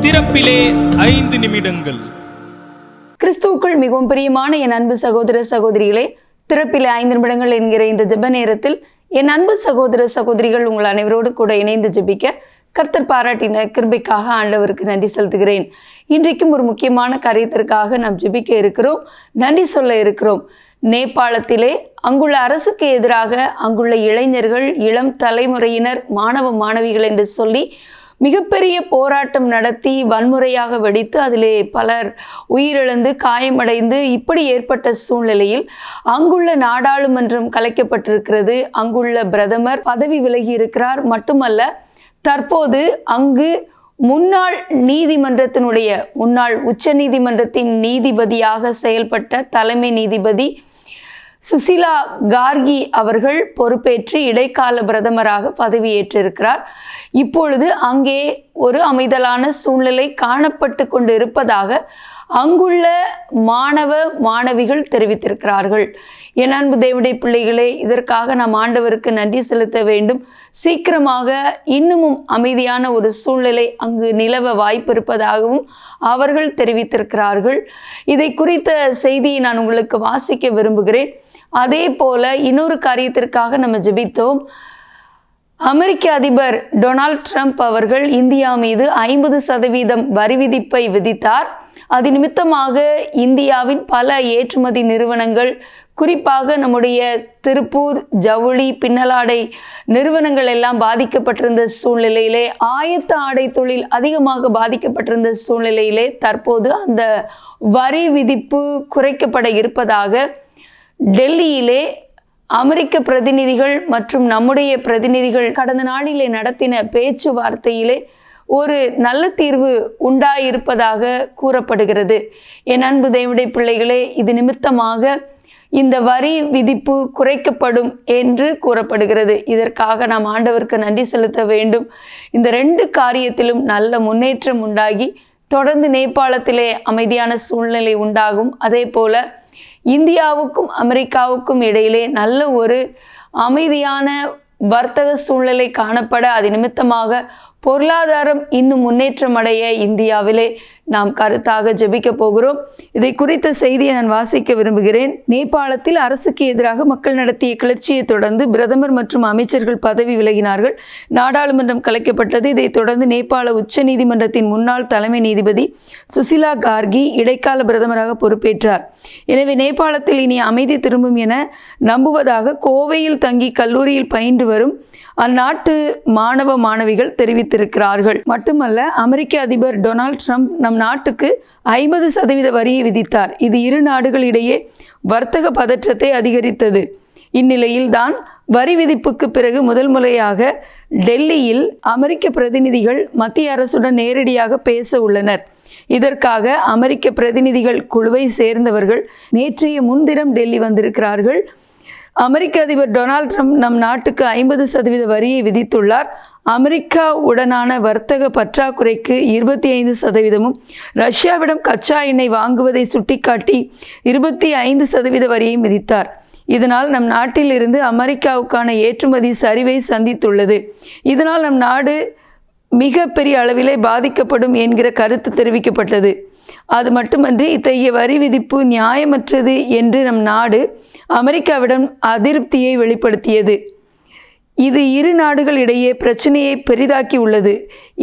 திறப்பிலே 5 நிமிடங்கள். கிறிஸ்துவுக்குள் மிகவும் பிரியமான என் அன்பு சகோதர சகோதரிகளே, திறப்பிலே 5 நிமிடங்கள் என்கிற இந்த ஜெப நேரத்தில் என் அன்பு சகோதர சகோதரிகள் உங்கள் அனைவரோடு கூட இணைந்து ஜெபிக்க கர்த்தர் பாராட்டின கிருபைக்காக ஆண்டவருக்கு நன்றி செலுத்துகிறேன். இன்றைக்கும் ஒரு முக்கியமான காரியத்திற்காக நாம் ஜெபிக்க இருக்கிறோம், நன்றி சொல்ல இருக்கிறோம். நேபாளத்திலே அங்குள்ள அரசுக்கு எதிராக அங்குள்ள இளைஞர்கள், இளம் தலைமுறையினர், மாணவ மாணவிகள் என்று சொல்லி மிகப்பெரிய போராட்டம் நடத்தி வன்முறையாக வெடித்து அதிலே பலர் உயிரிழந்து காயமடைந்து இப்படி ஏற்பட்ட சூழ்நிலையில் அங்குள்ள நாடாளுமன்றம் கலைக்கப்பட்டிருக்கிறது. அங்குள்ள பிரதமர் பதவி விலகி இருக்கிறார். மட்டுமல்ல, தற்போது அங்கு முன்னாள் உச்ச நீதிமன்றத்தின் நீதிபதியாக செயல்பட்ட தலைமை நீதிபதி சுசிலா கார்கி அவர்கள் பொறுப்பேற்று இடைக்கால பிரதமராக பதவியேற்றிருக்கிறார். இப்பொழுது அங்கே ஒரு அமைதலான சூழ்நிலை காணப்பட்டு கொண்டு இருப்பதாக அங்குள்ள மாணவ மாணவிகள் தெரிவித்திருக்கிறார்கள். என் அன்பு தேவனுடைய பிள்ளைகளே, இதற்காக நாம் ஆண்டவருக்கு நன்றி செலுத்த வேண்டும். சீக்கிரமாக இன்னமும் அமைதியான ஒரு சூழ்நிலை அங்கு நிலவ வாய்ப்பு இருப்பதாகவும் அவர்கள் தெரிவித்திருக்கிறார்கள். இதை குறித்த செய்தியை நான் உங்களுக்கு வாசிக்க விரும்புகிறேன். அதே போல இன்னொரு காரியத்திற்காக நம்ம ஜெபித்தோம். அமெரிக்க அதிபர் டொனால்ட் ட்ரம்ப் அவர்கள் இந்தியா மீது 50% வரி விதிப்பை விதித்தார். அது நிமித்தமாக இந்தியாவின் பல ஏற்றுமதி நிறுவனங்கள், குறிப்பாக நம்முடைய திருப்பூர் ஜவுளி பின்னலாடை நிறுவனங்கள் எல்லாம் பாதிக்கப்பட்டிருந்த சூழ்நிலையிலே, ஆயத்த ஆடை தொழில் அதிகமாக பாதிக்கப்பட்டிருந்த சூழ்நிலையிலே தற்போது அந்த வரி விதிப்பு குறைக்கப்பட இருப்பதாக டெல்லியிலே அமெரிக்க பிரதிநிதிகள் மற்றும் நம்முடைய பிரதிநிதிகள் கடந்த நாளிலே நடத்தின பேச்சுவார்த்தையிலே ஒரு நல்ல தீர்வு உண்டாயிருப்பதாக கூறப்படுகிறது. என் அன்பு தேவனுடைய பிள்ளைகளே, இது நிமித்தமாக இந்த வரி விதிப்பு குறைக்கப்படும் என்று கூறப்படுகிறது. இதற்காக நாம் ஆண்டவருக்கு நன்றி செலுத்த வேண்டும். இந்த 2 காரியத்திலும் நல்ல முன்னேற்றம் உண்டாகி தொடர்ந்து நேபாளத்திலே அமைதியான சூழ்நிலை உண்டாகும். அதே போல இந்தியாவுக்கும் அமெரிக்காவுக்கும் இடையிலே நல்ல ஒரு அமைதியான வர்த்தக சூழ்நிலை காணப்பட, அது நிமித்தமாக பொருளாதாரம் இன்னும் முன்னேற்றம் அடைய இந்தியாவிலே நாம் கருத்தாக ஜெபிக்க போகிறோம். இதை குறித்த செய்தியை நான் வாசிக்க விரும்புகிறேன். நேபாளத்தில் அரசுக்கு எதிராக மக்கள் நடத்திய கிளர்ச்சியை தொடர்ந்து பிரதமர் மற்றும் அமைச்சர்கள் பதவி விலகினார்கள். நாடாளுமன்றம் கலைக்கப்பட்டது. இதைத் தொடர்ந்து நேபாள உச்ச நீதிமன்றத்தின் முன்னாள் தலைமை நீதிபதி சுசிலா கார்கி இடைக்கால பிரதமராக பொறுப்பேற்றார். எனவே நேபாளத்தில் இனி அமைதி திரும்பும் என நம்புவதாக கோவையில் தங்கி கல்லூரியில் பயின்று வரும் அந்நாட்டு மாணவ மாணவிகள் தெரிவித்திருக்கிறார்கள். மட்டுமல்ல, அமெரிக்க அதிபர் டொனால்ட் ட்ரம்ப் நம் நாட்டுக்கு 50% வரியை விதித்தார். இது இரு நாடுகளிடையே வர்த்தக பதற்றத்தை அதிகரித்தது. இந்நிலையில் தான் வரி விதிப்புக்கு பிறகு முதல் முறையாக டெல்லியில் அமெரிக்க பிரதிநிதிகள் மத்திய அரசுடன் நேரடியாக பேச உள்ளனர். இதற்காக அமெரிக்க பிரதிநிதிகள் குழுவை சேர்ந்தவர்கள் நேற்றைய முன்தினம் டெல்லி வந்திருக்கிறார்கள். அமெரிக்க அதிபர் டொனால்ட் ட்ரம்ப் நம் நாட்டுக்கு 50% வரியை விதித்துள்ளார். அமெரிக்கா உடனான வர்த்தக பற்றாக்குறைக்கு 25%, ரஷ்யாவிடம் கச்சா எண்ணெய் வாங்குவதை சுட்டிக்காட்டி 25% வரியையும் விதித்தார். இதனால் நம் நாட்டில் இருந்து அமெரிக்காவுக்கான ஏற்றுமதி சரிவை சந்தித்துள்ளது. இதனால் நம் நாடு மிக பெரிய அளவிலே பாதிக்கப்படும் என்கிற கருத்து தெரிவிக்கப்பட்டது. அது மட்டுமன்றி இத்தகைய வரி விதிப்பு நியாயமற்றது என்று நம் நாடு அமெரிக்காவிடம் அதிருப்தியை வெளிப்படுத்தியது. இது இரு நாடுகள் இடையே பிரச்சனையை பெரிதாக்கி உள்ளது.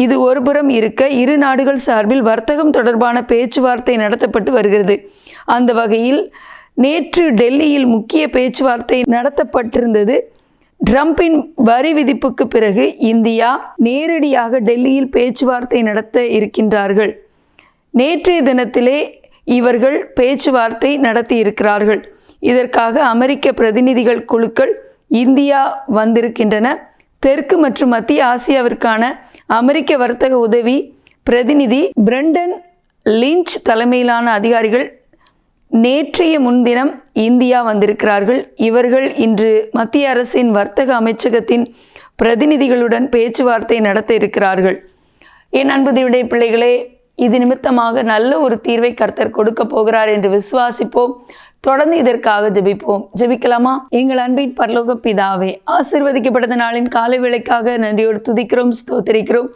இது ஒருபுறம் இருக்க, இரு நாடுகள் சார்பில் வர்த்தகம் தொடர்பான பேச்சுவார்த்தை நடத்தப்பட்டு வருகிறது. அந்த வகையில் நேற்று டெல்லியில் முக்கிய பேச்சுவார்த்தை நடத்தப்பட்டிருந்தது. ட்ரம்பின் வரி விதிப்புக்கு பிறகு இந்தியா நேரடியாக டெல்லியில் பேச்சுவார்த்தை நடத்த இருக்கின்றார்கள். நேற்றைய தினத்திலே இவர்கள் பேச்சுவார்த்தை நடத்தி இருக்கிறார்கள். இதற்காக அமெரிக்க பிரதிநிதிகள் குழுக்கள் இந்தியா வந்திருக்கின்றன. தெற்கு மற்றும் மத்திய ஆசியாவிற்கான அமெரிக்க வர்த்தக உதவி பிரதிநிதி பிரெண்டன் லிஞ்ச் தலைமையிலான அதிகாரிகள் நேற்றைய முன்தினம் இந்தியா வந்திருக்கிறார்கள். இவர்கள் இன்று மத்திய அரசின் வர்த்தக அமைச்சகத்தின் பிரதிநிதிகளுடன் பேச்சுவார்த்தை நடத்த இருக்கிறார்கள். என் அன்பு தேவனுடைய பிள்ளைகளே, இது நிமித்தமாக நல்ல ஒரு தீர்வை கர்த்தர் கொடுக்க போகிறார் என்று விசுவாசிப்போம். தொடர்ந்து இதற்காக ஜெபிப்போம். ஜெபிக்கலாமா? எங்கள் அன்பின் பரலோக பிதாவே, ஆசீர்வதிக்கப்பட்ட நாளின் காலை வேளைக்காக நன்றியோடு துதிக்கிறோம், ஸ்தோத்திரிக்கிறோம்.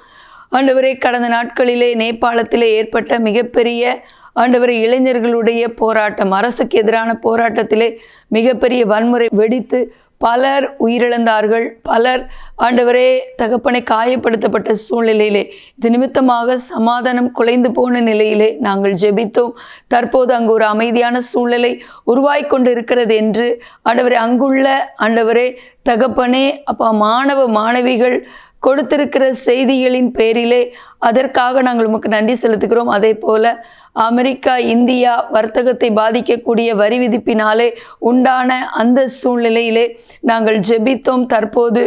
ஆண்டவரே, கடந்த நாட்களிலே நேபாளத்திலே ஏற்பட்ட மிகப்பெரிய ஆண்டவரே இளைஞர்களுடைய போராட்டம், அரசுக்கு எதிரான போராட்டத்திலே மிகப்பெரிய வன்முறை வெடித்து பலர் உயிரிழந்தார்கள். பலர் ஆண்டவரே தகப்பனை காயப்படுத்தப்பட்ட சூழ்நிலையிலே இது நிமித்தமாக சமாதானம் குலைந்து போன நிலையிலே நாங்கள் ஜெபித்தோம். தற்போது அங்கு ஒரு அமைதியான சூழ்நிலை உருவாய் கொண்டு இருக்கிறது என்று ஆண்டவரே அங்குள்ள ஆண்டவரே தகப்பனே அப்பா மாணவ மாணவிகள் கொடுத்திருக்கிற செய்திகளின் பேரிலே அதற்காக நாங்கள் உமக்கு நன்றி செலுத்துகிறோம். அதே போல அமெரிக்கா இந்தியா வர்த்தகத்தை பாதிக்கக்கூடிய வரி விதிப்பினாலே உண்டான அந்த சூழ்நிலையிலே நாங்கள் ஜெபித்தோம். தற்போது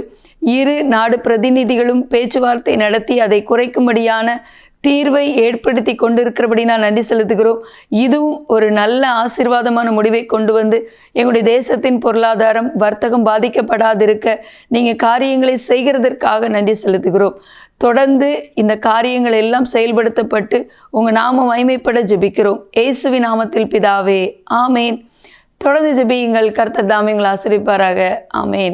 இரு நாடு பிரதிநிதிகளும் பேச்சுவார்த்தை நடத்தி அதை குறைக்கும்படியான தீர்வை ஏற்படுத்தி கொண்டிருக்கிறபடி நான் நன்றி செலுத்துகிறோம். இதுவும் ஒரு நல்ல ஆசீர்வாதமான முடிவை கொண்டு வந்து எங்களுடைய தேசத்தின் பொருளாதாரம் வர்த்தகம் பாதிக்கப்படாதிருக்க நீங்கள் காரியங்களை செய்கிறதற்காக நன்றி செலுத்துகிறோம். தொடர்ந்து இந்த காரியங்கள் எல்லாம் செயல்படுத்தப்பட்டு உங்கள் நாமம் மகிமைப்பட ஜெபிக்கிறோம். இயேசுவின் நாமத்தில் பிதாவே, ஆமேன். தொடர்ந்து ஜெபியுங்கள். கர்த்தர் தாமே உங்களை ஆசீர்வதிப்பாராக. ஆமேன்.